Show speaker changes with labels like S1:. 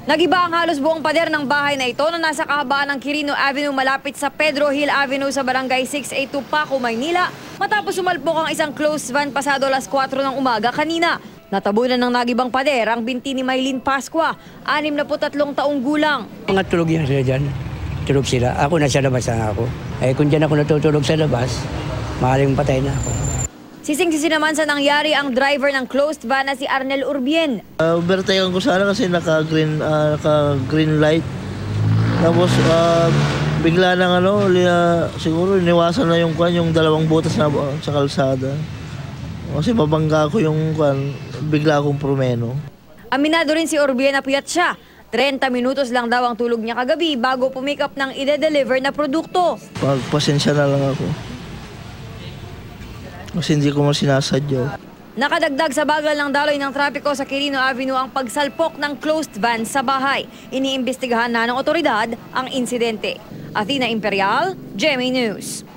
S1: Nagiba ang halos buong pader ng bahay na ito na nasa kahabaan ng Quirino Avenue malapit sa Pedro Hill Avenue sa Barangay 682 Paco, Maynila matapos sumalpok ang isang closed van pasado alas 4 ng umaga kanina. Natabunan ng nagibang pader ang binti ni Maylene Pascua, 63 taong gulang.
S2: Mga tulog yan sila dyan. Tulog sila. Ako nasa labas na ako. Kung dyan ako natutulog sa labas, maaaring patay na ako.
S1: Sising-sisi naman sa nangyari ang driver ng closed van na si Arnel Urbien.
S3: Overtaken ko sana kasi naka-green light. Tapos bigla nang siguro iniwasan na yung dalawang butas na sa kalsada. Kasi babangga ko yung bigla akong promeno.
S1: Aminado rin si Urbien na puyat siya. 30 minutos lang daw ang tulog niya kagabi bago pumikap ng ide-deliver na produkto.
S3: Pagpasensya na lang ako. Kasi hindi ko mo sinasadya.
S1: Nakadagdag sa bagal ng daloy ng trapiko sa Quirino Avenue ang pagsalpok ng closed van sa bahay. Iniimbestigahan na ng otoridad ang insidente. Athena Imperial, GMA News.